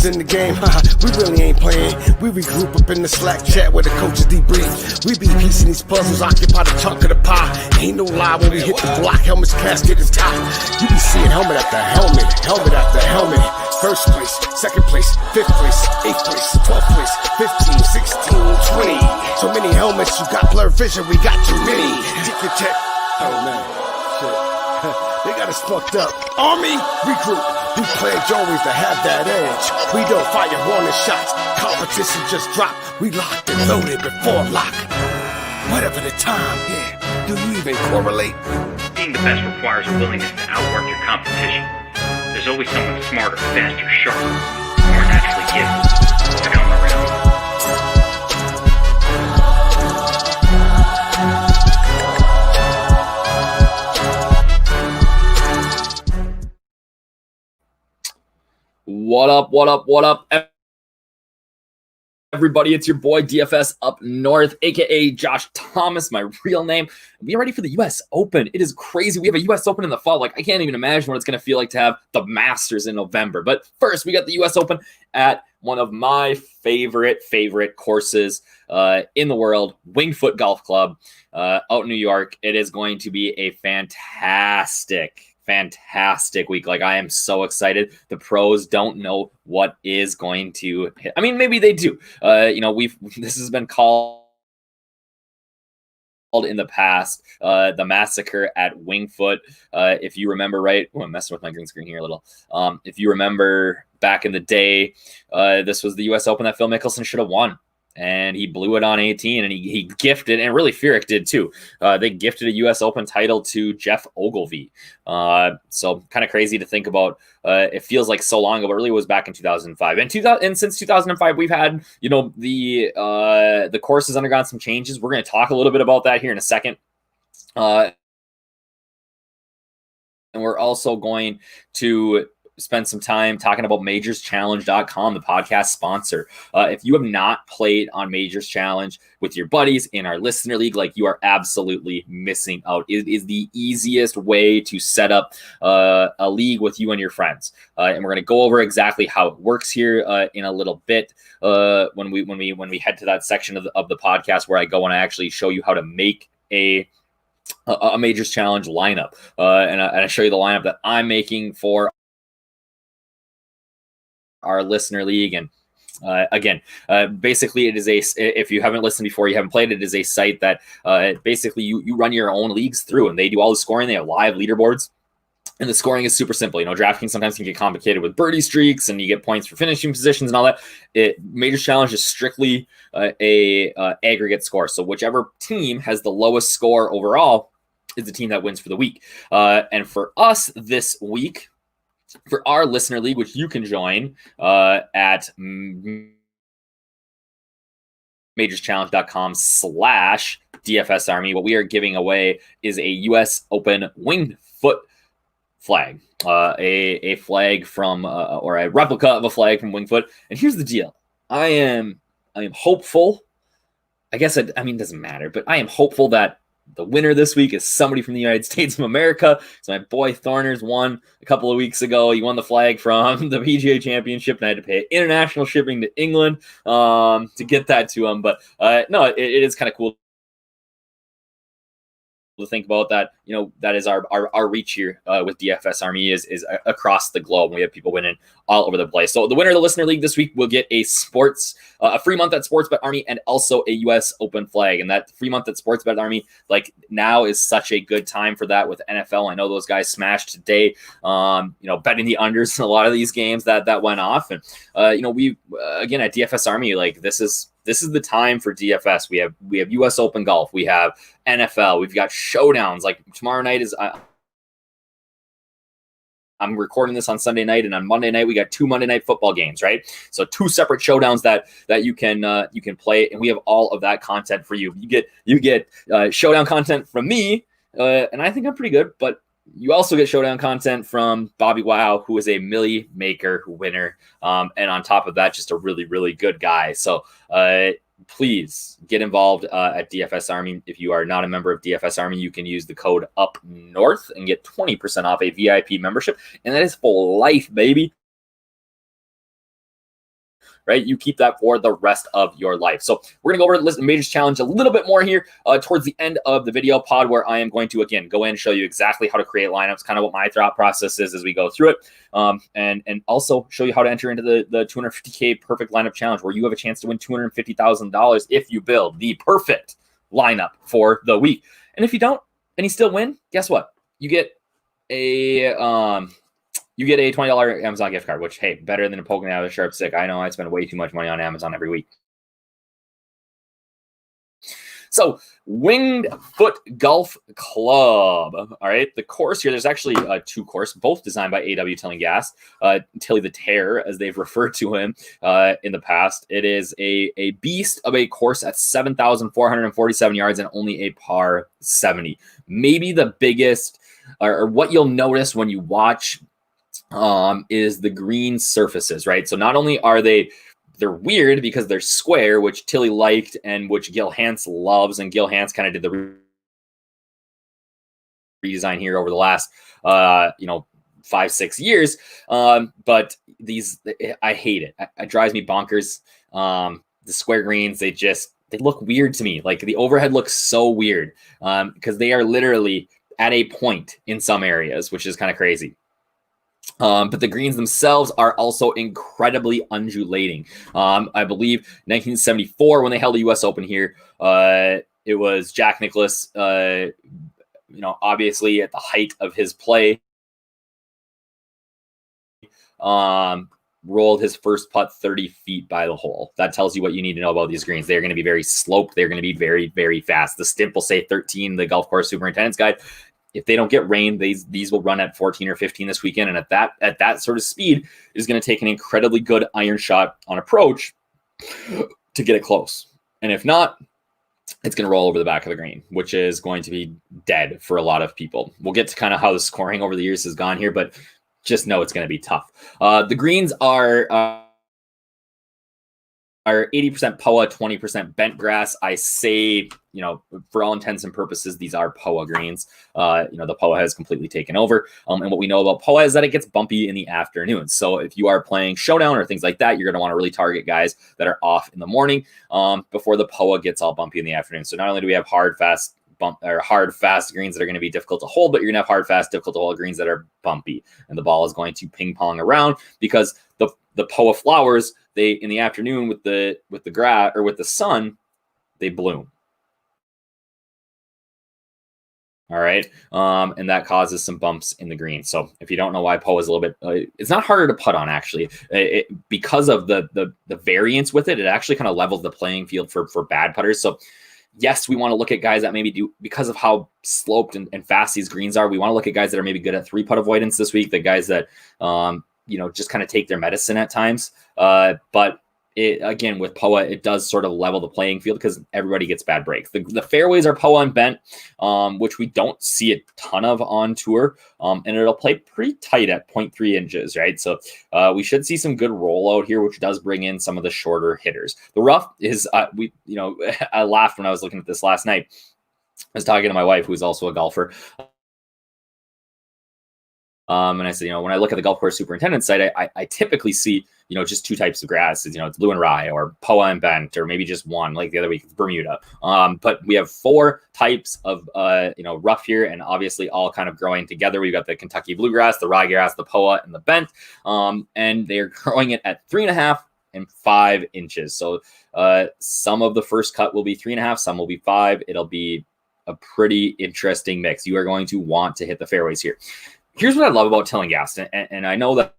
losers in the game, we really ain't playing. We regroup up in the Slack chat where the coaches debrief. We be piecing these puzzles, occupy the chunk of the pie. Ain't no lie when we hit the block, helmets casket is top. You be seeing helmet after helmet, helmet after helmet. First place, second place, fifth place, eighth place, 12th place, 15, 16, 20. So many helmets, you got blurred vision, we got too many. Tick your check. Oh man, shit. They got us fucked up. Army, regroup. We pledge always to have that edge. We don't fire warning shots. Competition just dropped. We locked and loaded before lock. Whatever the time, yeah. Do you even correlate? Being the best requires a willingness to outwork your competition. There's always someone smarter, faster, sharper, more naturally gifted to come around. What up, everybody? It's your boy DFS Up North, aka Josh Thomas, my real name. We are ready for the US Open. It is crazy. We have a US Open in the fall. Like, I can't even imagine what it's going to feel like to have the Masters in November. But first, we got the US Open at one of my favorite courses in the world, Winged Foot Golf Club, out in New York. It is going to be a fantastic week. Like, I am so excited. The pros don't know what is going to hit. I mean, maybe they do. This has been called in the past, the massacre at Winged Foot. If you remember, right? Oh, I'm messing with my green screen here a little. If you remember back in the day, this was the US Open that Phil Mickelson should have won. And he blew it on 18, and he gifted, and really Furyk did too. They gifted a U.S. Open title to Jeff Ogilvy. So kind of crazy to think about. It feels like so long ago, but really it was back in 2005. And since 2005, we've had, the course has undergone some changes. We're going to talk a little bit about that here in a second. And we're also going to spend some time talking about MajorsChallenge.com, the podcast sponsor. If you have not played on Majors Challenge with your buddies in our listener league, like, you are absolutely missing out. It is the easiest way to set up a league with you and your friends. And we're going to go over exactly how it works here in a little bit when we head to that section of the podcast where I go and I actually show you how to make a Majors Challenge lineup. And I show you the lineup that I'm making for our listener league. And basically it is if you haven't listened before, you haven't played, it is a site that basically you run your own leagues through, and they do all the scoring. They have live leaderboards, and the scoring is super simple. DraftKings sometimes can get complicated with birdie streaks, and you get points for finishing positions and all that. Major Challenge is strictly a aggregate score. So whichever team has the lowest score overall is the team that wins for the week. And for us this week, for our listener league, which you can join at MajorsChallenge.com/DFS Army, what we are giving away is a U.S. Open Winged Foot flag, a flag from or a replica of a flag from Winged Foot. And here's the deal: I am hopeful. I guess it doesn't matter, but I am hopeful that the winner this week is somebody from the United States of America. So my boy Thorners won a couple of weeks ago. He won the flag from the PGA Championship, and I had to pay international shipping to England to get that to him. But no, it is kind of cool to think about that. That is our reach here with DFS Army is across the globe. We have people winning all over the place. So the winner of the listener league this week will get a free month at Sportsbet Army, and also a US Open flag. And that free month at Sportsbet Army, like, now is such a good time for that with NFL. I know those guys smashed today, betting the unders in a lot of these games that went off. And we again at DFS Army, like, this is the time for DFS. We have US Open golf, we have NFL, we've got showdowns. Like, tomorrow night is I'm recording this on Sunday night, and on Monday night we got 2 Monday night football games, right? So 2 separate showdowns that you can play, and we have all of that content for you. You get showdown content from me, and I think I'm pretty good, but you also get showdown content from Bobby Wow, who is a Millie Maker winner, and on top of that, just a really, really good guy. So please get involved at DFS Army. If you are not a member of DFS Army, you can use the code UPNORTH and get 20% off a VIP membership, and that is for life, baby. right? You keep that for the rest of your life. So we're going to go over the list of majors challenge a little bit more here towards the end of the video pod, where I am going to, again, go in and show you exactly how to create lineups, kind of what my thought process is as we go through it. And also show you how to enter into the 250K perfect lineup challenge, where you have a chance to win $250,000 if you build the perfect lineup for the week. And if you don't, and you still win, guess what? You get a $20 Amazon gift card, which, hey, better than poking out of a sharp stick. I know I spend way too much money on Amazon every week. So, Winged Foot Golf Club. All right, the course here, there's actually two courses, both designed by A.W. Tillinghast, Tilly the Terror, as they've referred to him in the past. It is a beast of a course at 7,447 yards and only a par 70. Maybe the biggest, or what you'll notice when you watch, is the green surfaces, right? So not only are they're weird because they're square, which Tilly liked and which Gil Hanse loves, and Gil Hanse kind of did the redesign here over the last 5-6 years. But these, I hate it. It drives me bonkers. The square greens, they look weird to me. Like, the overhead looks so weird because they are literally at a point in some areas, which is kind of crazy. But the greens themselves are also incredibly undulating. I believe 1974, when they held the U.S. Open here, it was Jack Nicklaus, obviously at the height of his play, rolled his first putt 30 feet by the hole. That tells you what you need to know about these greens. They're going to be very sloped. They're going to be very, very fast. The stimp will say 13, the Golf Course Superintendent's Guide. If they don't get rain, these will run at 14 or 15 this weekend. And at that sort of speed, it is going to take an incredibly good iron shot on approach to get it close. And if not, it's going to roll over the back of the green, which is going to be dead for a lot of people. We'll get to kind of how the scoring over the years has gone here, but just know it's going to be tough. The greens are 80% POA, 20% bent grass. I say, for all intents and purposes, these are POA greens. The POA has completely taken over. And what we know about POA is that it gets bumpy in the afternoon. So if you are playing Showdown or things like that, you're going to want to really target guys that are off in the morning before the POA gets all bumpy in the afternoon. So not only do we have hard, fast greens that are going to be difficult to hold, but you're going to have hard, fast, difficult to hold greens that are bumpy. And the ball is going to ping pong around because the POA flowers, they, in the afternoon with the grass or with the sun, they bloom. All right. And that causes some bumps in the green. So if you don't know why POA is a little bit, it's not harder to putt on, actually. Because of the variance with it, it actually kind of levels the playing field for bad putters. So yes, we want to look at guys that maybe do, because of how sloped and fast these greens are, we want to look at guys that are maybe good at 3-putt avoidance this week, the guys that, just kind of take their medicine at times. But again, with POA, it does sort of level the playing field because everybody gets bad breaks. The fairways are POA and bent, which we don't see a ton of on tour, and it'll play pretty tight at 0.3 inches, right? So we should see some good rollout here, which does bring in some of the shorter hitters. The rough is, I laughed when I was looking at this last night. I was talking to my wife, who's also a golfer. And I said, when I look at the Golf Course Superintendent site, I typically see, just two types of grass. It's blue and rye, or POA and bent, or maybe just one, like the other week, it's Bermuda. But we have 4 types of, rough here, and obviously all kind of growing together. We've got the Kentucky bluegrass, the ryegrass, the POA, and the bent. And they're growing it at 3.5 and 5 inches. So some of the first cut will be 3.5, some will be 5. It'll be a pretty interesting mix. You are going to want to hit the fairways here. Here's what I love about Tillinghast, and I know that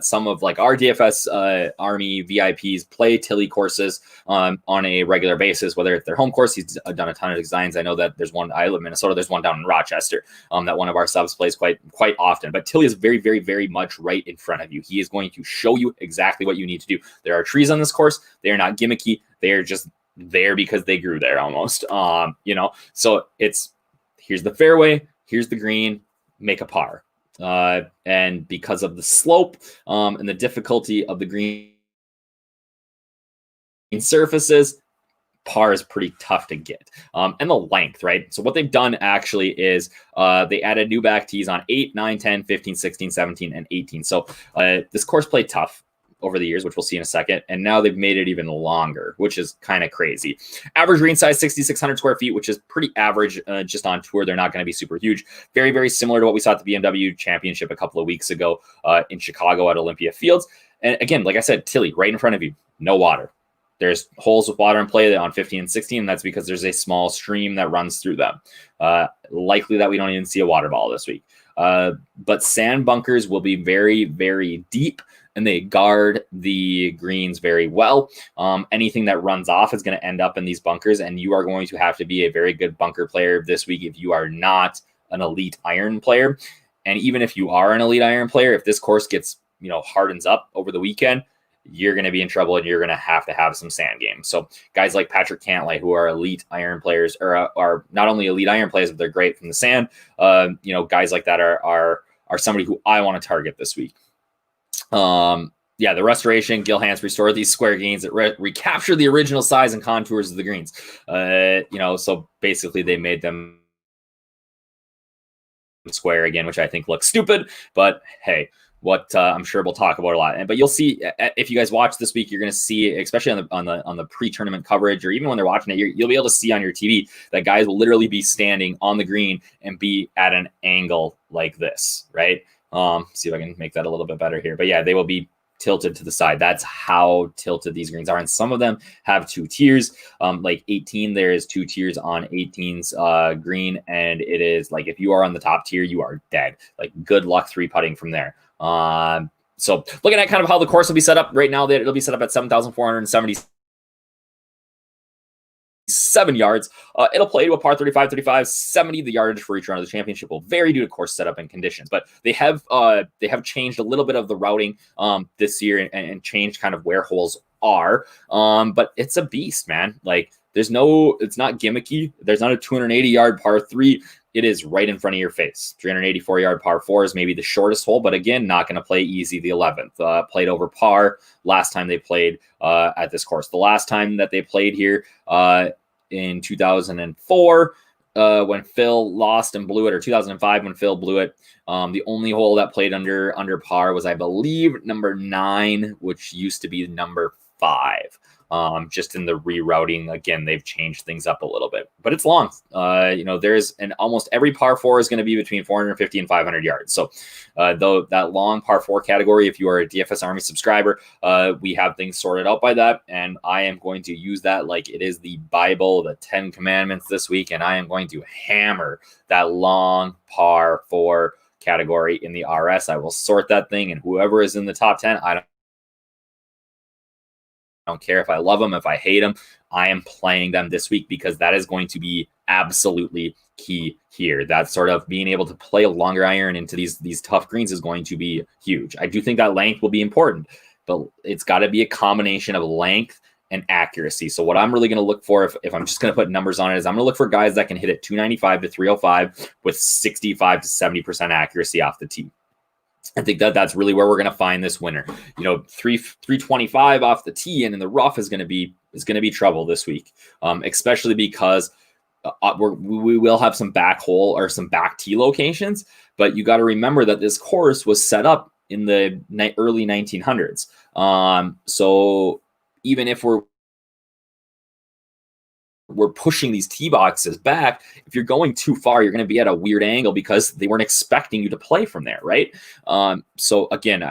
some of like our DFS Army VIPs play Tilly courses on a regular basis, whether it's their home course. He's done a ton of designs. I know that there's one, I live in Minnesota, there's one down in Rochester that one of our subs plays quite often. But Tilly is very, very, very much right in front of you. He is going to show you exactly what you need to do. There are trees on this course. They are not gimmicky. They are just there because they grew there almost. So here's the fairway. Here's the green, make a par. And because of the slope and the difficulty of the green surfaces, par is pretty tough to get. And the length, right? So what they've done actually is they added new back tees on 8, 9, 10, 15, 16, 17, and 18. So this course played tough. over the years, which we'll see in a second. And now they've made it even longer, which is kind of crazy. Average green size, 6,600 square feet, which is pretty average just on tour. They're not going to be super huge. Very, very similar to what we saw at the BMW Championship a couple of weeks ago in Chicago at Olympia Fields. And again, like I said, Tilly, right in front of you, no water. There's holes with water in play on 15 and 16, and that's because there's a small stream that runs through them. Likely that we don't even see a water ball this week. But sand bunkers will be very, very deep, and they guard the greens very well. Anything that runs off is going to end up in these bunkers, and you are going to have to be a very good bunker player this week if you are not an elite iron player. And even if you are an elite iron player, if this course gets, hardens up over the weekend, you're going to be in trouble and you're going to have some sand games. So guys like Patrick Cantlay, who are elite iron players, or are not only elite iron players, but they're great from the sand. Guys like that are somebody who I want to target this week. The restoration, Gil Hanse restored these square greens that recapture the original size and contours of the greens. So basically they made them square again, which I think looks stupid, but hey, what I'm sure we'll talk about a lot. But you'll see, if you guys watch this week, you're going to see, especially on the pre-tournament coverage, or even when they're watching it, you'll be able to see on your TV that guys will literally be standing on the green and be at an angle like this, right? See if I can make that a little bit better here. But yeah, they will be tilted to the side. That's how tilted these greens are. And some of them have two tiers. Like 18, there is two tiers on 18's green. And it is like, if you are on the top tier, you are dead. Like, good luck three putting from there. So looking at kind of how the course will be set up right now, that it'll be set up at 7,477 yards. It'll play to a par 35, 35, 70. The yardage for each round of the championship will vary due to course setup and conditions, but they have changed a little bit of the routing this year and changed kind of where holes are. But it's a beast, man. Like, it's not gimmicky. There's not a 280 yard par 3. It is right in front of your face. 384 yard par 4 is maybe the shortest hole, but again, not going to play easy. The 11th played over par last time they played at this course. The last time that they played here in 2004, when Phil lost and blew it, or 2005 when Phil blew it, the only hole that played under par was, I believe, number 9, which used to be number 5. Just in the rerouting, again, they've changed things up a little bit, but it's long. Almost every par 4 is going to be between 450 and 500 yards. So though that long par 4 category, if you are a DFS Army subscriber, we have things sorted out by that. And I am going to use that like it is the Bible, the 10 commandments this week. And I am going to hammer that long par 4 category in the RS. I will sort that thing, and whoever is in the top 10, I don't care if I love them, if I hate them, I am playing them this week, because that is going to be absolutely key here. That sort of being able to play a longer iron into these tough greens is going to be huge. I do think that length will be important, but it's got to be a combination of length and accuracy. So what I'm really going to look for, if I'm just going to put numbers on it, is I'm going to look for guys that can hit it 295 to 305 with 65 to 70% accuracy off the tee. I think that's really where we're going to find this winner. 325 off the tee and in the rough is going to be trouble this week, especially because we will have some back hole or some back tee locations. But you got to remember that this course was set up in the early 1900s. So even if we're pushing these tee boxes back, if you're going too far, you're going to be at a weird angle because they weren't expecting you to play from there, right? So again,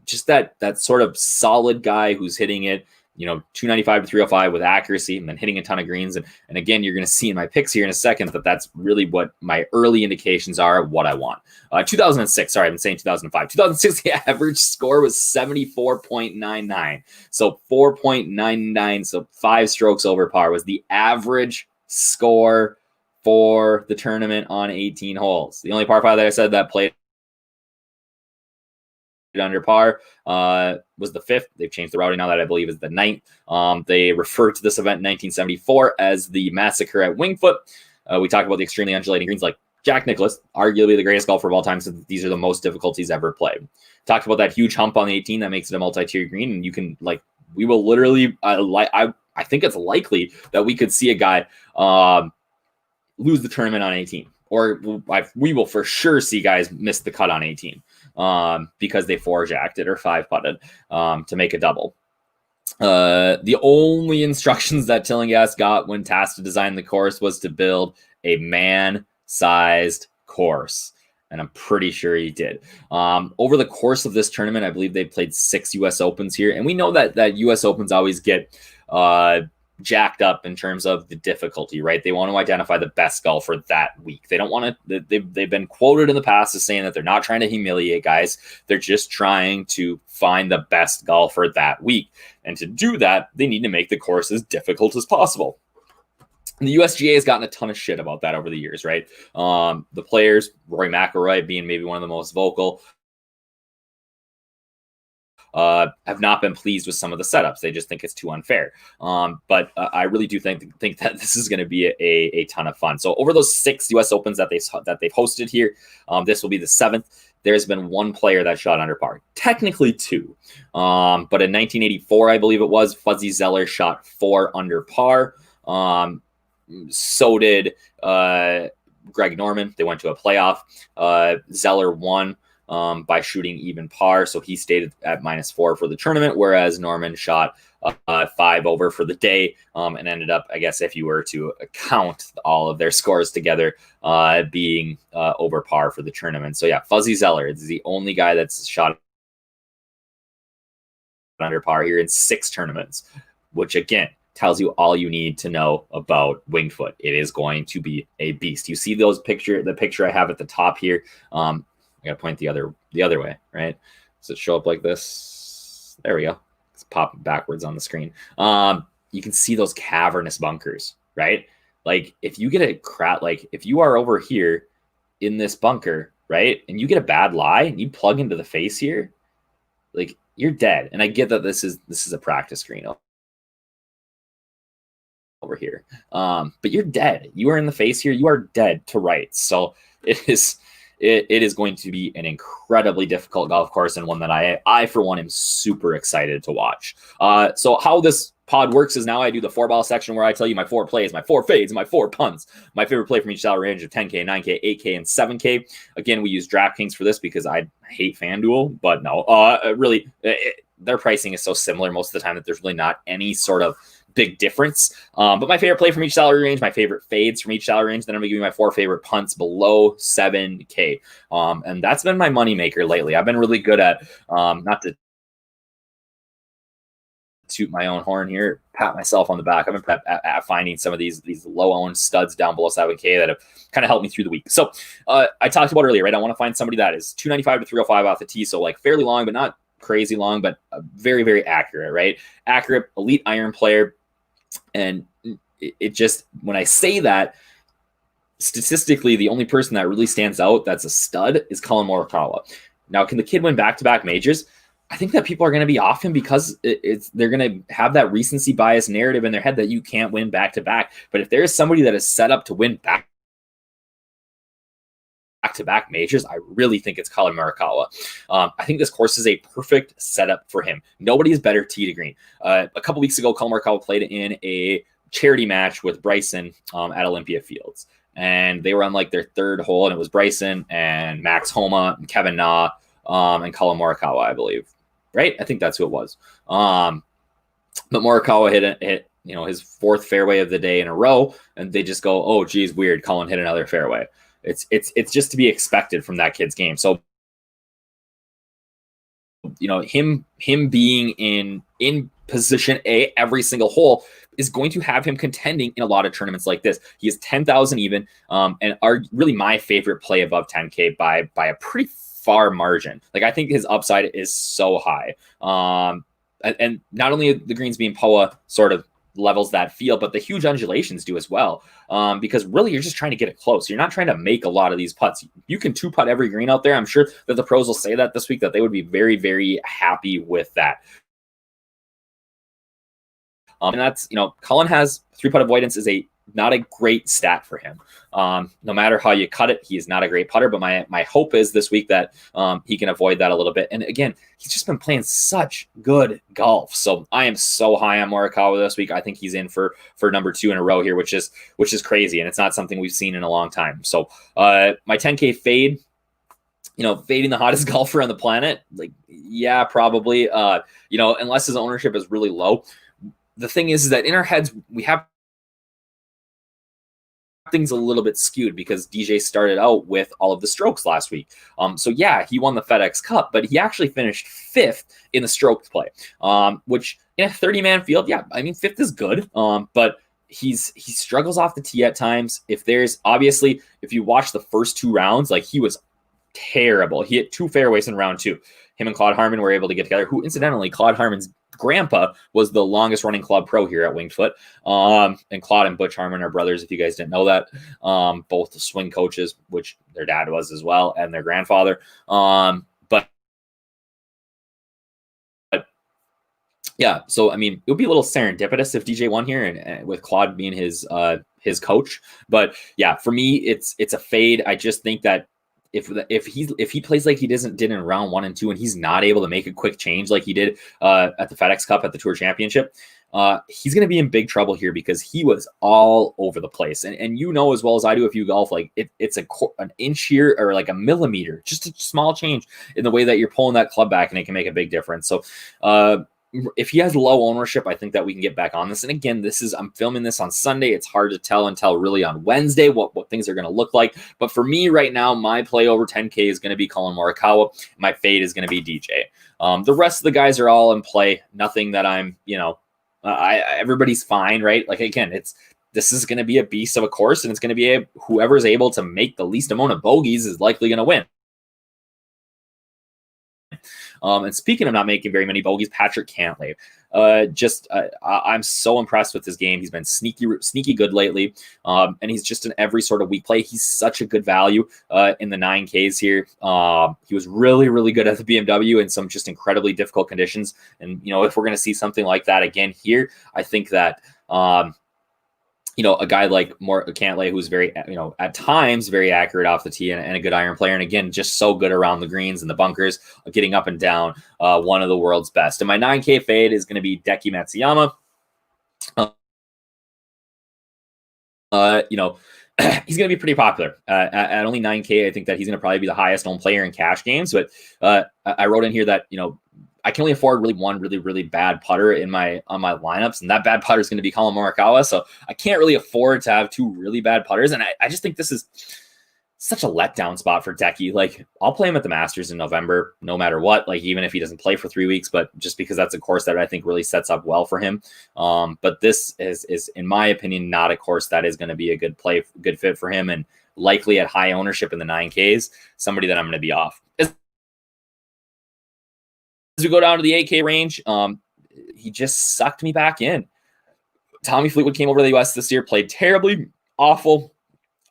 just that sort of solid guy who's hitting it, 295 to 305 with accuracy and then hitting a ton of greens. And again, you're going to see in my picks here in a second that's really what my early indications are, what I want. 2006, sorry, I've been saying 2005. 2006, the average score was 74.99. So 4.99, so 5 strokes over par was the average score for the tournament on 18 holes. The only par 5 that I said that played under par was the 5th. They've changed the routing now, that I believe is the 9th. They refer to this event in 1974 as the Massacre at Wingfoot. We talked about the extremely undulating greens, like Jack Nicklaus, arguably the greatest golfer of all time, since these are the most difficult he's ever played. Talked about that huge hump on the 18 that makes it a multi-tier green, and you can we will literally I think it's likely that we could see a guy lose the tournament on 18. Or we will for sure see guys miss the cut on 18. because they 4-jacked it or 5-putted to make a double. The only instructions that Tillinghast got when tasked to design the course was to build a man-sized course. And I'm pretty sure he did. Over the course of this tournament, I believe they played 6 U.S. Opens here. And we know that U.S. Opens always get jacked up in terms of the difficulty, right? They want to identify the best golfer that week. They don't want to, they've been quoted in the past as saying that they're not trying to humiliate guys. They're just trying to find the best golfer that week. And to do that, they need to make the course as difficult as possible. And the USGA has gotten a ton of shit about that over the years, right? The players, Rory McIlroy being maybe one of the most vocal, have not been pleased with some of the setups. They just think it's too unfair. But I really do think that this is going to be a ton of fun. So over those 6 U.S. Opens that they've hosted here, this will be the 7th. There's been one player that shot under par, technically 2. But in 1984, I believe it was, Fuzzy Zoeller shot 4 under par. So did Greg Norman. They went to a playoff. Zoeller won by shooting even par, so he stayed at -4 for the tournament, whereas Norman shot 5 over for the day and ended up, I guess, if you were to count all of their scores together, being over par for the tournament. So yeah, Fuzzy Zoeller is the only guy that's shot under par here in 6 tournaments, which again tells you all you need to know about Winged Foot. It is going to be a beast. You see the picture I have at the top here. I gotta point the other way, right? Does it show up like this? There we go. It's popping backwards on the screen. You can see those cavernous bunkers, right? Like if you get if you are over here in this bunker, right, and you get a bad lie and you plug into the face here, like you're dead. And I get that this is a practice screen over here, but you're dead. You are in the face here. You are dead to rights. So it is going to be an incredibly difficult golf course, and one that I for one am super excited to watch. So how this pod works is now I do the 4-ball section where I tell you my 4 plays, my 4 fades, my 4 punts, my favorite play from each salary range of 10K, 9K, 8K, and 7K. Again, we use DraftKings for this because I hate FanDuel, but no, really, their pricing is so similar most of the time that there's really not any sort of big difference. But my favorite play from each salary range, my favorite fades from each salary range, then I'm gonna give you my 4 favorite punts below 7K. And that's been my moneymaker lately. I've been really good at, not to toot my own horn here, pat myself on the back. I've been at finding some of these low-owned studs down below 7K that have kind of helped me through the week. So I talked about earlier, right? I want to find somebody that is 295 to 305 off the tee. So like fairly long, but not crazy long, but very, very accurate, right? Accurate, elite iron player. And it just, when I say that, statistically, the only person that really stands out that's a stud is Colin Morikawa. Now, can the kid win back-to-back majors? I think that people are going to be off him because they're going to have that recency bias narrative in their head that you can't win back-to-back. But if there is somebody that is set up to win back-to-back majors, I really think it's Colin Morikawa. I think this course is a perfect setup for him. Nobody is better tee to green. A couple weeks ago, Colin Morikawa played in a charity match with Bryson at Olympia Fields. And they were on like their 3rd hole, and it was Bryson and Max Homa and Kevin Na and Colin Morikawa, I believe. Right? I think that's who it was. But Morikawa hit his 4th fairway of the day in a row, and they just go, oh, geez, weird. Colin hit another fairway. It's just to be expected from that kid's game. So, him being in position A every single hole is going to have him contending in a lot of tournaments like this. He is 10,000 even, and are really my favorite play above 10K by a pretty far margin. Like I think his upside is so high. And not only the greens being POA sort of levels that field, but the huge undulations do as well. Because really you're just trying to get it close. You're not trying to make a lot of these putts. You can 2-putt every green out there. I'm sure that the pros will say that this week, that they would be very, very happy with that. And that's, Colin has 3-putt avoidance is not a great stat for him. No matter how you cut it, he's not a great putter, but my hope is this week that he can avoid that a little bit. And again, he's just been playing such good golf. So I am so high on Morikawa this week. I think he's in for number 2 in a row here, which is crazy. And it's not something we've seen in a long time. So my 10K fade, fading the hottest golfer on the planet, like, yeah, probably. Unless his ownership is really low. The thing is that in our heads, we have things a little bit skewed because DJ started out with all of the strokes last week. So yeah, he won the FedEx Cup, but he actually finished 5th in the strokes play, which in a 30-man field, yeah, I mean, 5th is good. But he struggles off the tee at times. If you watch the first 2 rounds, like, he was terrible. He hit 2 fairways in round 2. Him and Claude Harmon were able to get together, who incidentally, Claude Harmon's grandpa was the longest running club pro here at Winged Foot. And Claude and Butch Harmon are brothers, if you guys didn't know that. Both swing coaches, which their dad was as well, and their grandfather. But yeah, so I mean, it would be a little serendipitous if DJ won here, and with Claude being his coach. But yeah, for me, it's a fade. I just think that if he plays like he did in round 1 and 2, and he's not able to make a quick change like he did at the FedEx Cup at the Tour Championship, he's going to be in big trouble here because he was all over the place. And as well as I do, if you golf, like, it's an inch here or like a millimeter, just a small change in the way that you're pulling that club back, and it can make a big difference. So if he has low ownership, I think that we can get back on this. And again, I'm filming this on Sunday. It's hard to tell until really on Wednesday what things are going to look like. But for me right now, my play over 10K is going to be Colin Morikawa. My fade is going to be DJ. The rest of the guys are all in play. Nothing that I'm, everybody's fine, right? Like, again, this is going to be a beast of a course, and it's going to be whoever's able to make the least amount of bogeys is likely going to win. And speaking of not making very many bogeys, Patrick Cantlay. I'm so impressed with his game. He's been sneaky good lately. And he's just in every sort of week play. He's such a good value in the 9Ks here. He was really, really good at the BMW in some just incredibly difficult conditions. And, if we're going to see something like that again here, I think that, a guy like Cantlay, who's very, at times very accurate off the tee and a good iron player. And again, just so good around the greens and the bunkers, getting up and down, one of the world's best. And my 9K fade is going to be Deki Matsuyama. He's going to be pretty popular at only 9K. I think that he's going to probably be the highest owned player in cash games. But I wrote in here that, I can only afford one really, really bad putter on my lineups, and that bad putter is going to be Colin Morikawa. So I can't really afford to have 2 really bad putters. And I just think this is such a letdown spot for Deki. Like, I'll play him at the Masters in November, no matter what, like, even if he doesn't play for 3 weeks, but just because that's a course that I think really sets up well for him. But this is, in my opinion, not a course that is going to be a good fit for him, and likely at high ownership in the 9Ks, somebody that I'm going to be off. As we go down to the 8K range, he just sucked me back in. Tommy Fleetwood came over to the U.S. this year, played terribly, awful.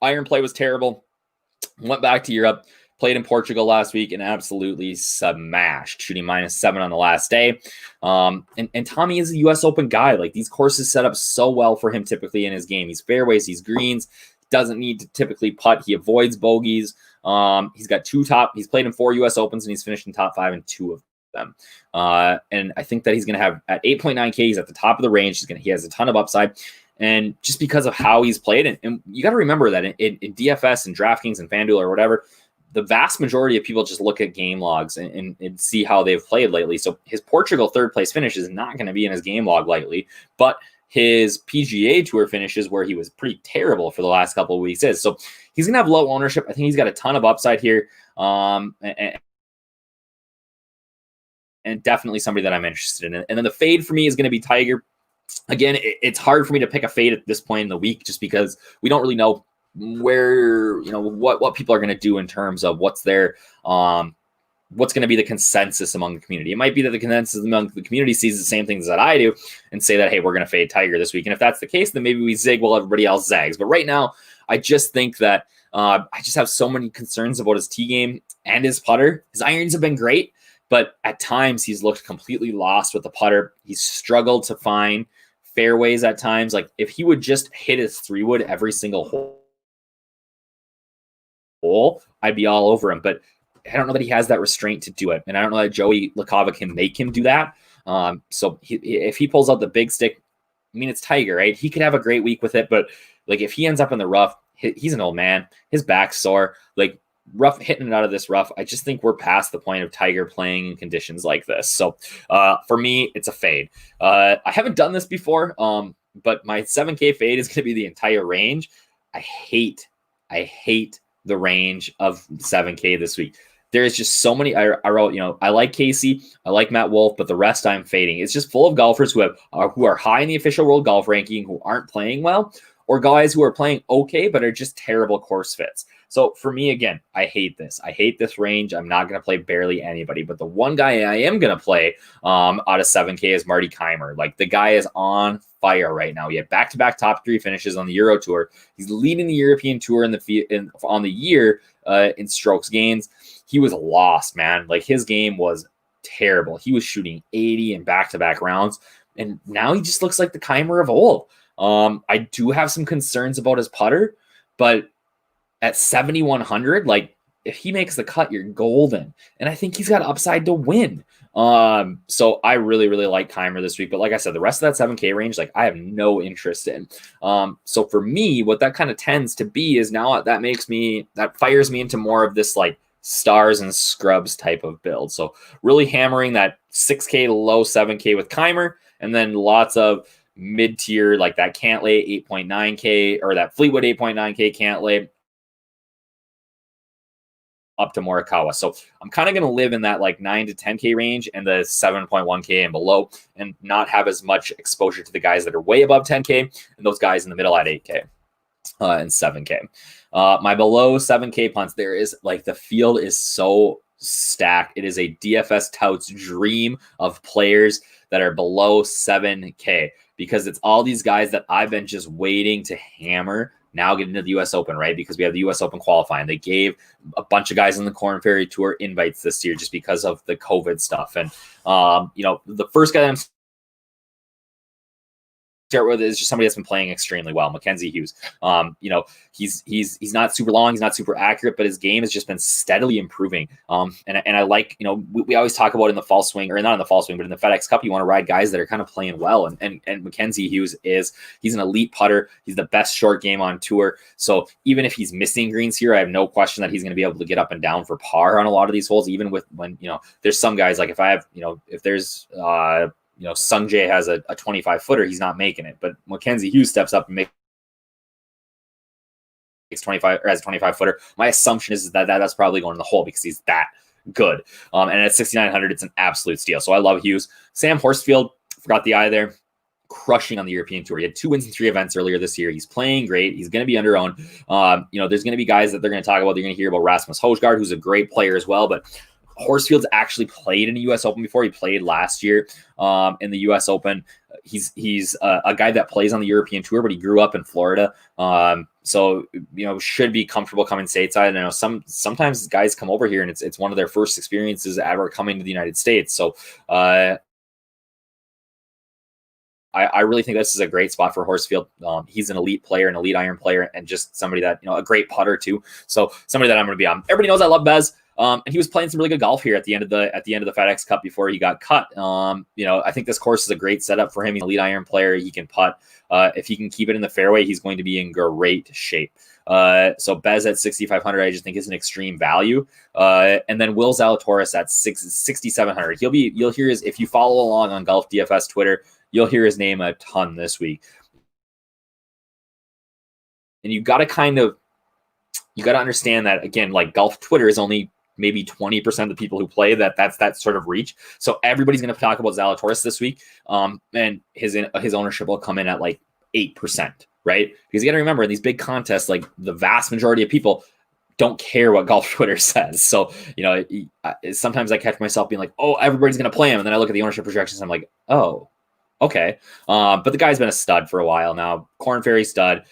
Iron play was terrible. Went back to Europe, played in Portugal last week, and absolutely smashed, shooting -7 on the last day. And Tommy is a U.S. Open guy. Like, these courses set up so well for him typically in his game. He's fairways, he's greens, doesn't need to typically putt. He avoids bogeys. He's played in 4 U.S. Opens, and he's finished in top 5 in 2 of them. And I think that he's going to have at 8.9K, he's at the top of the range. He has a ton of upside. And just because of how he's played, and you got to remember that in DFS and DraftKings and FanDuel or whatever, the vast majority of people just look at game logs and see how they've played lately. So his Portugal 3rd place finish is not going to be in his game log lightly, but his PGA Tour finishes, where he was pretty terrible for the last couple of weeks, is. So he's going to have low ownership. I think he's got a ton of upside here. And definitely somebody that I'm interested in. And then the fade for me is going to be Tiger. Again, it's hard for me to pick a fade at this point in the week, just because we don't really know where, what people are going to do in terms of what's going to be the consensus among the community. It might be that the consensus among the community sees the same things that I do and say that, hey, we're going to fade Tiger this week. And if that's the case, then maybe we zig while everybody else zags. But right now, I just think that I just have so many concerns about his tee game and his putter. His irons have been great, but at times he's looked completely lost with the putter. He's struggled to find fairways at times. Like, if he would just hit his 3-wood every single hole, I'd be all over him. But I don't know that he has that restraint to do it. And I don't know that Joey LaCava can make him do that. So if he pulls out the big stick, I mean, it's Tiger, right? He could have a great week with it. But, like, if he ends up in the rough, he's an old man. His back's sore. Like, rough hitting it out of this rough. I just think we're past the point of Tiger playing in conditions like this. So for me, it's a fade. I haven't done this before, but my 7K fade is going to be the entire range. I hate the range of 7K this week. There is just so many. I wrote, I like Casey, I like Matt Wolf, but the rest I'm fading. It's just full of golfers who are high in the official world golf ranking, who aren't playing well, or guys who are playing okay but are just terrible course fits. So for me, again, I hate this. I hate this range. I'm not going to play barely anybody. But the one guy I am going to play out of 7K is Marty Keimer. Like, the guy is on fire right now. He had back-to-back top 3 finishes on the Euro Tour. He's leading the European Tour on the year in strokes gains. He was lost, man. Like, his game was terrible. He was shooting 80 in back-to-back rounds. And now he just looks like the Keimer of old. I do have some concerns about his putter, but at 7,100, like, if he makes the cut, you're golden. And I think he's got upside to win. So I really, really like Keimer this week. But like I said, the rest of that 7K range, like, I have no interest in. So for me, what that kind of tends to be is now that fires me into more of this, like, stars and scrubs type of build. So really hammering that 6K to low 7K with Keimer, and then lots of mid-tier, like that Cantlay 8.9K or that Fleetwood 8.9K Cantlay up to Morikawa. So I'm kind of going to live in that like 9 to 10K range and the 7.1K and below, and not have as much exposure to the guys that are way above 10K and those guys in the middle at 8K and 7K. My below 7K punts, there is like, the field is so stacked. It is a DFS tout's dream of players that are below 7K, because it's all these guys that I've been just waiting to hammer now get into the U.S. Open, right? Because we have the U.S. Open qualifying. They gave a bunch of guys in the Korn Ferry Tour invites this year just because of the COVID stuff. And, the first guy that I'm start with is just somebody that's been playing extremely well, Mackenzie Hughes. He's not super long, he's not super accurate, but his game has just been steadily improving. And I like, we always talk about in the fall swing, or not in the fall swing, but in the FedEx Cup, you want to ride guys that are kind of playing well. And Mackenzie Hughes he's an elite putter. He's the best short game on tour. So even if he's missing greens here, I have no question that he's going to be able to get up and down for par on a lot of these holes, even when there's some guys, like if there's Sung Jae has a 25 footer, he's not making it, but Mackenzie Hughes steps up and makes 25 or has a 25 footer. My assumption is that that's probably going in the hole because he's that good. And at 6,900, it's an absolute steal. So I love Hughes. Sam Horsfield, forgot the eye there, crushing on the European Tour. He had 2 wins in 3 events earlier this year. He's playing great. He's going to be under owned. There's going to be guys that they're going to talk about. They're going to hear about Rasmus Højgaard, who's a great player as well, but Horsfield's actually played in the U.S. Open before. He played last year in the U.S. Open. He's a guy that plays on the European Tour, but he grew up in Florida. So should be comfortable coming stateside. I know sometimes guys come over here and it's one of their first experiences ever coming to the United States. So I really think this is a great spot for Horsfield. He's an elite player, an elite iron player, and just somebody that, a great putter too. So somebody that I'm going to be on. Everybody knows I love Bez. And he was playing some really good golf here at the end of the FedEx Cup before he got cut. I think this course is a great setup for him. He's an elite iron player. He can putt. If he can keep it in the fairway, he's going to be in great shape. So Bez at 6,500, I just think is an extreme value. And then Will Zalatoris at 6,700. You'll hear his, if you follow along on Golf DFS Twitter, you'll hear his name a ton this week. And you got to understand that, again, like golf Twitter is only maybe 20% of the people who play that's that sort of reach. So everybody's going to talk about Zalatoris this week. And his ownership will come in at like 8%, right? Because you got to remember, in these big contests, like the vast majority of people don't care what golf Twitter says. So, sometimes I catch myself being like, oh, everybody's going to play him. And then I look at the ownership projections and I'm like, oh, okay. But the guy's been a stud for a while now. Korn Ferry stud.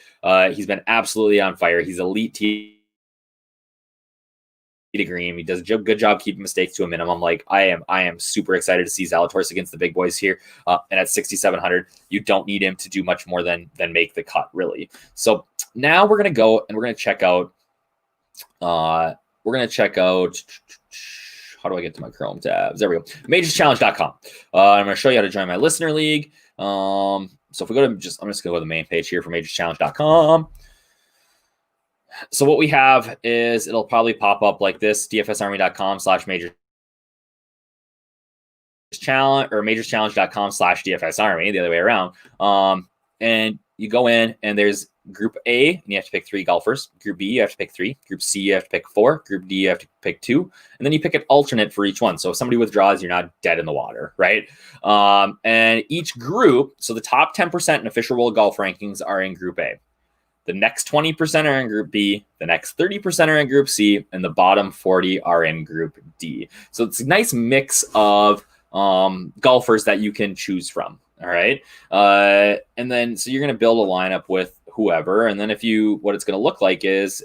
He's been absolutely on fire. He's elite tee to green. He does a good job keeping mistakes to a minimum. Like I am super excited to see Zalatoris against the big boys here. And at 6,700, you don't need him to do much more than make the cut, really. So now we're gonna go and we're gonna check out. How do I get to my Chrome tabs? There we go. Majorschallenge.com. I'm going to show you how to join my listener league. So if we go to I'm just going to go to the main page here for Majorschallenge.com. So what we have is it'll probably pop up like this: dfsarmy.com/major challenge or majoreschallenge.com/DFS Army, the other way around. And you go in and there's group A, and you have to pick 3 golfers. Group B, you have to pick 3. Group C, you have to pick 4. Group D, you have to pick 2. And then you pick an alternate for each one. So if somebody withdraws, you're not dead in the water, right? And each group, so the top 10% in official world golf rankings are in group A. The next 20% are in group B, the next 30% are in group C, and the bottom 40 are in group D. So it's a nice mix of golfers that you can choose from. All right. And then, so you're going to build a lineup with whoever. And then what it's going to look like is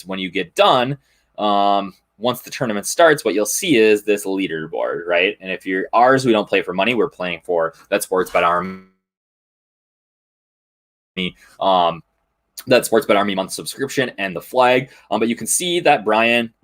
when you get done, once the tournament starts, what you'll see is this leaderboard, right? And if you're ours, we don't play for money. We're playing for that Sportsbet Army. That Sportsbet Army month subscription and the flag. But you can see that Brian,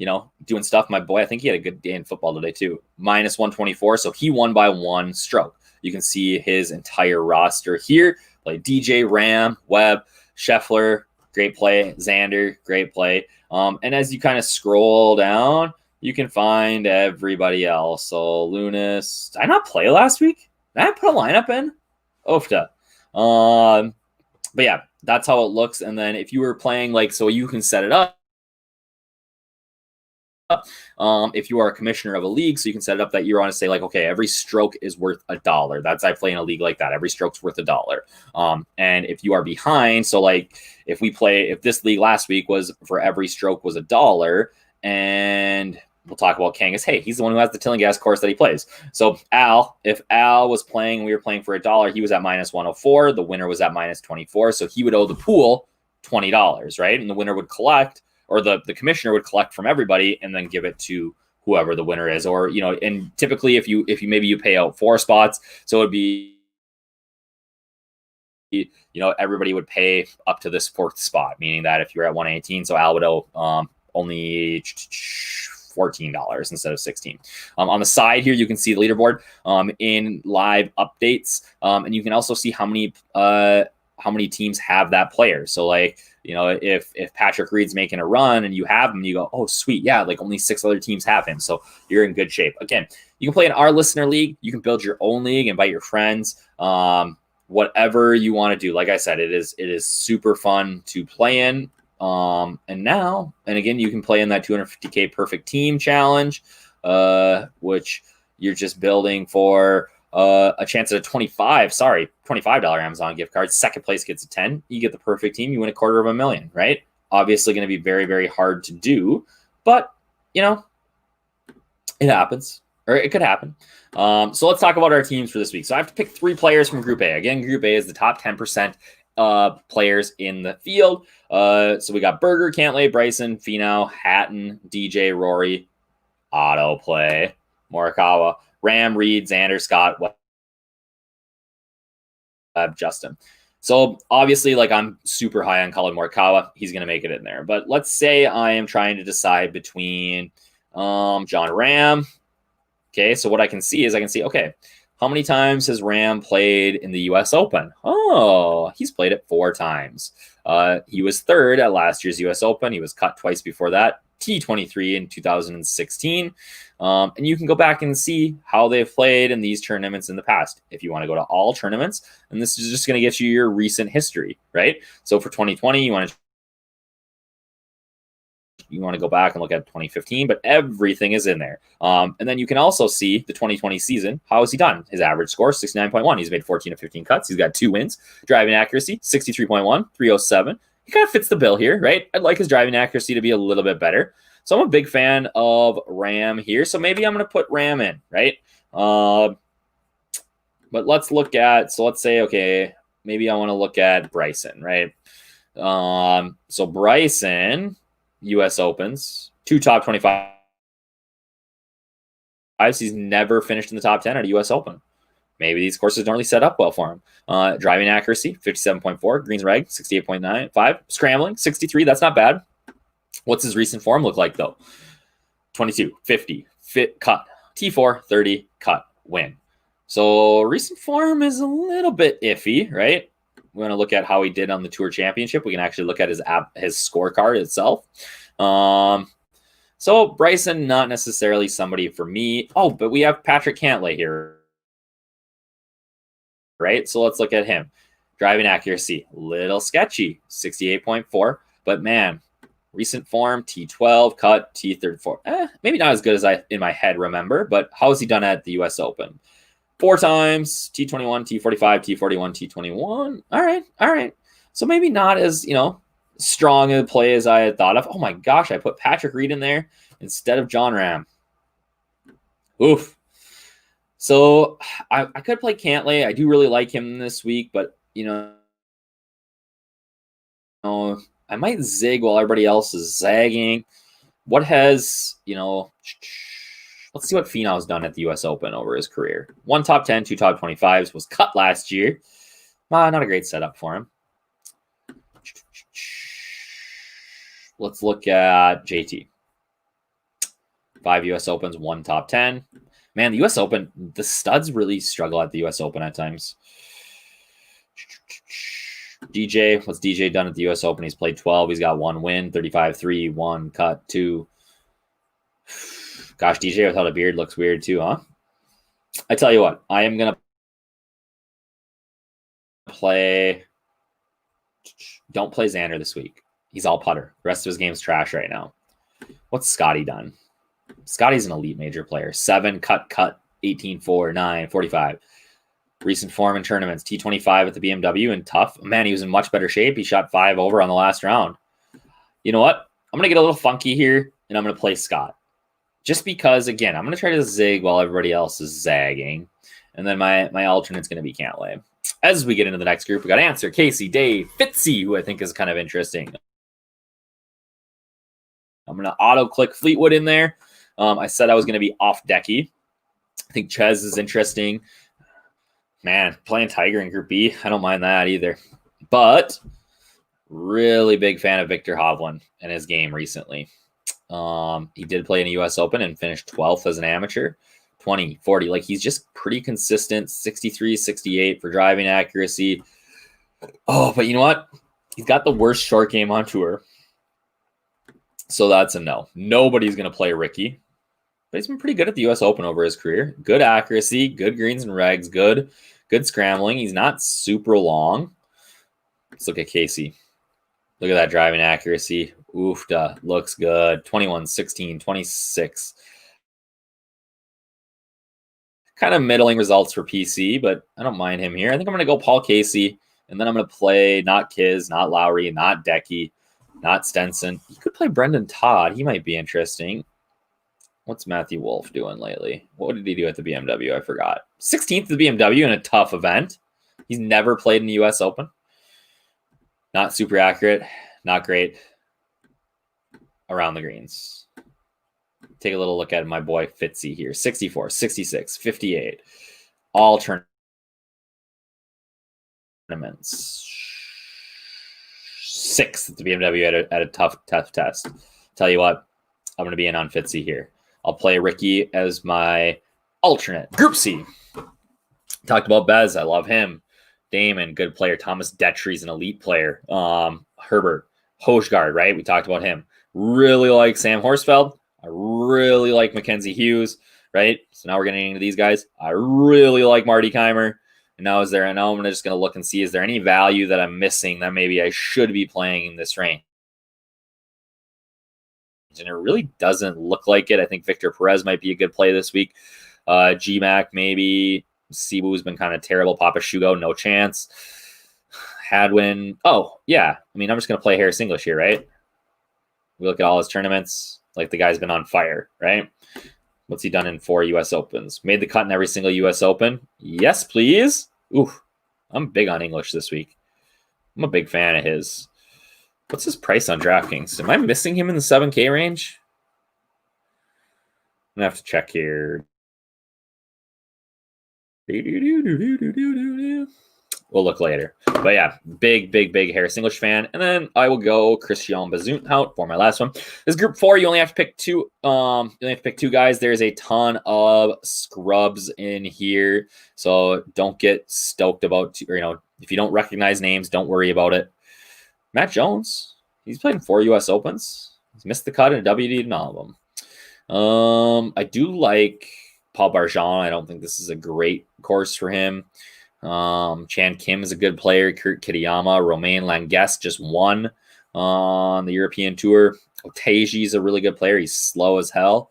doing stuff. My boy, I think he had a good day in football today too. -124. So he won by 1 stroke. You can see his entire roster here. Play DJ, Ram, Webb, Scheffler, great play. Xander, great play. And as you kind of scroll down, you can find everybody else. So Lunas, did I not play last week? Did I put a lineup in? Ofta. But yeah, that's how it looks. And then if you were playing so you can set it up. If you are a commissioner of a league, so you can set it up that you want to say okay, every stroke is worth $1. That's I play in a league like that. Every stroke's worth $1. And if you are behind, so if this league last week was for every stroke was $1, and we'll talk about Kangas. Hey, he's the one who has the Tillinghast course that he plays. So if Al was playing, we were playing for $1, he was at -104. The winner was at -24. So he would owe the pool $20, right? And the winner would collect, or the commissioner would collect from everybody and then give it to whoever the winner is. Or, and typically if you maybe you pay out 4 spots, so it'd be, everybody would pay up to this 4th spot, meaning that if you're at 118, so Al would owe only $14 instead of $16. On the side here, you can see the leaderboard in live updates. And you can also see how many teams have that player. So if Patrick Reed's making a run and you have him, you go, oh, sweet. Yeah. Only 6 other teams have him. So you're in good shape. Again, you can play in our listener league. You can build your own league, invite your friends, whatever you want to do. Like I said, it is super fun to play in. And again, you can play in that 250K perfect team challenge, which you're just building for a chance at a $25 Amazon gift card. Second place gets a 10. You get the perfect team. You win $250,000, right? Obviously going to be very, very hard to do, but it happens, or it could happen. So let's talk about our teams for this week. So I have to pick 3 players from Group A. Again, Group A is the top 10% players in the field. So we got Berger, Cantlay, Bryson, Finau, Hatton, DJ, Rory, autoplay, Morikawa, Ram, Reed, Xander, Scott, Webb, Justin. So obviously, I'm super high on Colin Morikawa. He's going to make it in there. But let's say I am trying to decide between John Ram. Okay, so what I can see is okay, how many times has Ram played in the U.S. Open? Oh, he's played it 4 times. He was 3rd at last year's U.S. Open. He was cut twice before that, T23 in 2016. And you can go back and see how they've played in these tournaments in the past. If you want to go to all tournaments, and this is just going to get you your recent history, right? So for 2020, you want to go back and look at 2015, but everything is in there. And then you can also see the 2020 season. How has he done? His average score, 69.1. He's made 14 of 15 cuts. He's got 2 wins. Driving accuracy, 63.1, 307. He kind of fits the bill here, right? I'd like his driving accuracy to be a little bit better. So I'm a big fan of Ram here. So maybe I'm going to put Ram in, right? But let's say, okay, maybe I want to look at Bryson, right? So Bryson, U.S. Opens, 2 top 25. He's never finished in the top 10 at a U.S. Open. Maybe these courses don't really set up well for him. Driving accuracy, 57.4. Greens reg, 68.95. Scrambling, 63. That's not bad. What's his recent form look like, though? 22, 50, fit, cut. T4, 30, cut, win. So recent form is a little bit iffy, right? we want to look at how he did on the Tour Championship, we can actually look at his scorecard itself. So Bryson, not necessarily somebody for me. Oh, but we have Patrick Cantlay here, right? So let's look at him. Driving accuracy, little sketchy, 68.4. But man, recent form, T12, cut, T34. Maybe not as good as I in my head remember, but how has he done at the US Open? 4 times, T21, T45, T41, T21. All right. So maybe not as, strong a play as I had thought of. Oh my gosh, I put Patrick Reed in there instead of John Ram. Oof. So I could play Cantlay. I do really like him this week, but I might zig while everybody else is zagging. What has, let's see what Finau's done at the US Open over his career. 1 top 10, 2 top 25s, was cut last year. Not a great setup for him. Let's look at JT. 5 US Opens, 1 top 10. Man, the US Open, the studs really struggle at the US Open at times. DJ, what's DJ done at the US Open? He's played 12. He's got 1 win, 35-3, 1 cut, 2. Gosh, DJ without a beard looks weird too, huh? I tell you what, I am going to play. Don't play Xander this week. He's all putter. The rest of his game's trash right now. What's Scotty done? Scotty's an elite major player. 7, cut, 18-4, 9, 45. Recent form in tournaments, T25 at the BMW and tough. Man, he was in much better shape. He shot 5 over on the last round. You know what? I'm going to get a little funky here, and I'm going to play Scott. Just because, again, I'm going to try to zig while everybody else is zagging. And then my alternate's going to be Cantlay. As we get into the next group, we got Answer, Casey, Dave, Fitzy, who I think is kind of interesting. I'm going to auto-click Fleetwood in there. I said I was going to be off-decky. I think Chez is interesting. Man, playing Tiger in Group B, I don't mind that either. But really big fan of Victor Hovland and his game recently. He did play in a U.S. Open and finished 12th as an amateur. 20, 40. Like, he's just pretty consistent. 63, 68 for driving accuracy. Oh, but you know what? He's got the worst short game on tour. So that's a no. Nobody's going to play Ricky. But he's been pretty good at the U.S. Open over his career. Good accuracy, good greens and regs, good scrambling. He's not super long. Let's look at Casey. Look at that driving accuracy. Oofda. Looks good. 21, 16, 26. Kind of middling results for PC, but I don't mind him here. I think I'm going to go Paul Casey, and then I'm going to play not Kiz, not Lowry, not Decky, not Stenson. You could play Brendan Todd. He might be interesting. What's Matthew Wolf doing lately? What did he do at the BMW? I forgot. 16th at the BMW in a tough event. He's never played in the U.S. Open. Not super accurate. Not great. Around the greens. Take a little look at my boy Fitzy here. 64, 66, 58. All tournaments. 6th at the BMW at a tough test. Tell you what, I'm going to be in on Fitzy here. I'll play Ricky as my alternate. Group C. Talked about Bez. I love him. Damon, good player. Thomas Detry's an elite player. Herbert, Hojgaard, right? We talked about him. Really like Sam Horsfeld. I really like Mackenzie Hughes, right? So now we're getting into these guys. I really like Marty Keimer. And now I'm just going to look and see, is there any value that I'm missing that maybe I should be playing in this range? And it really doesn't look like it. I think Victor Perez might be a good play this week. GMAC, maybe. Sibu's been kind of terrible. Papa Shugo, no chance. Hadwin. Oh, yeah. I mean, I'm just going to play Harris English here, right? We look at all his tournaments. Like, the guy's been on fire, right? What's he done in 4 U.S. Opens? Made the cut in every single U.S. Open? Yes, please. Ooh, I'm big on English this week. I'm a big fan of his. What's his price on DraftKings? Am I missing him in the 7K range? I'm going to have to check here. we'll look later. But yeah, big Harris English fan. And then I will go Christian Bazoon out for my last one. This group 4, you only have to pick 2. You only have to pick 2 guys. There's a ton of scrubs in here, so don't get stoked about, if you don't recognize names, don't worry about it. Matt Jones, he's played in 4 U.S. Opens. He's missed the cut and a WD in all of them. I do like Paul Barjon. I don't think this is a great course for him. Chan Kim is a good player. Kurt Kitayama, Romain Langes just won on the European Tour. Oteji is a really good player. He's slow as hell.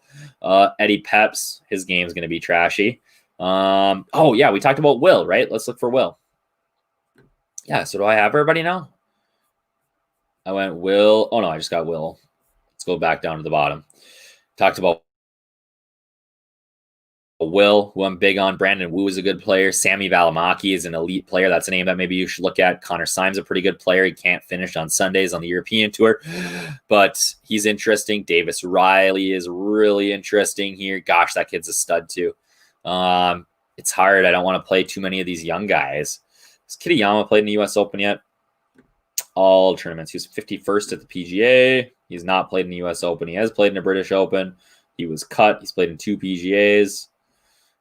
Eddie Peps, his game's going to be trashy. Oh, yeah, we talked about Will, right? Let's look for Will. Yeah, so do I have everybody now? I went Will. Oh, no, I just got Will. Let's go back down to the bottom. Talked about Will, who I'm big on. Brandon Wu is a good player. Sammy Valimaki is an elite player. That's a name that maybe you should look at. Connor Syme's a pretty good player. He can't finish on Sundays on the European Tour, but he's interesting. Davis Riley is really interesting here. Gosh, that kid's a stud too. It's hard. I don't want to play too many of these young guys. Has Kitayama played in the U.S. Open yet? All tournaments. He was 51st at the PGA. He's not played in the U.S. Open. He has played in the British Open. He was cut. He's played in 2 PGAs.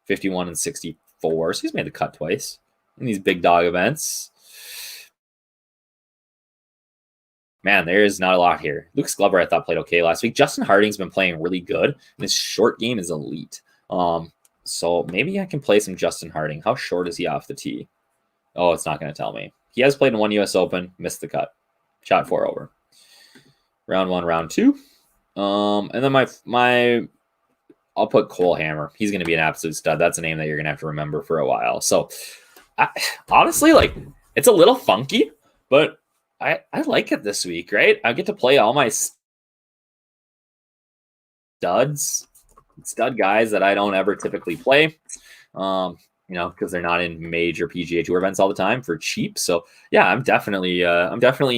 51 and 64. So he's made the cut twice in these big dog events. Man, there is not a lot here. Lucas Glover, I thought, played okay last week. Justin Harding's been playing really good, and his short game is elite. So maybe I can play some Justin Harding. How short is he off the tee? Oh, it's not going to tell me. He has played in 1 U.S. Open, missed the cut. Shot 4 over. Round 1, round 2. And then my I'll put Cole Hammer. He's going to be an absolute stud. That's a name that you're going to have to remember for a while. So honestly, it's a little funky, but I like it this week, right? I get to play all my stud guys that I don't ever typically play, because they're not in major PGA Tour events all the time for cheap. So yeah, I'm definitely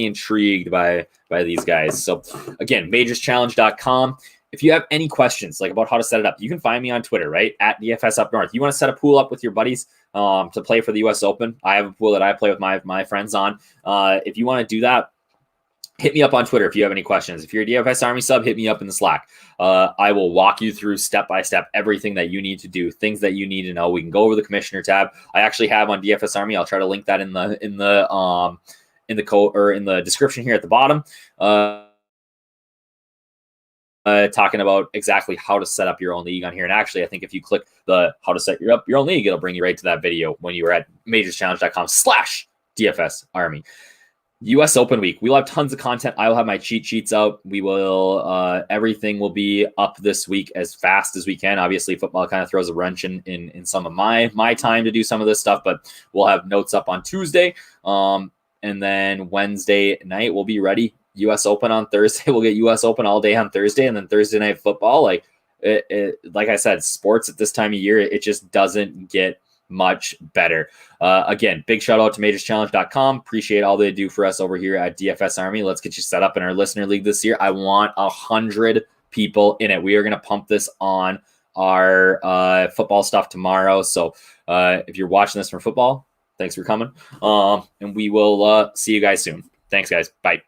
intrigued by these guys. So again, majourschallenge.com. If you have any questions about how to set it up, you can find me on Twitter, right? At DFS Up North. You want to set a pool up with your buddies to play for the U.S. Open. I have a pool that I play with my friends on. If you want to do that, hit me up on Twitter if you have any questions. If you're a DFS Army sub, hit me up in the Slack. I will walk you through step-by-step everything that you need to do, things that you need to know. We can go over the commissioner tab. I actually have on DFS Army. I'll try to link that in the description here at the bottom. Talking about exactly how to set up your own league on here. And actually, I think if you click the how to set up your own league, it'll bring you right to that video when you were at majorschallenge.com/DFS Army. U.S. Open week. We'll have tons of content. I will have my cheat sheets out. We will, everything will be up this week as fast as we can. Obviously, football kind of throws a wrench in some of my time to do some of this stuff, but we'll have notes up on Tuesday. And then Wednesday night, we'll be ready. U.S. Open on Thursday. We'll get U.S. Open all day on Thursday, and then Thursday night football. Like I said, sports at this time of year, it just doesn't get much better. Again, big shout out to majourschallenge.com. Appreciate all they do for us over here at DFS Army. Let's get you set up in our listener league this year. I want 100 people in it. We are going to pump this on our football stuff tomorrow. So if you're watching this from football, thanks for coming. And we will see you guys soon. Thanks, guys. Bye.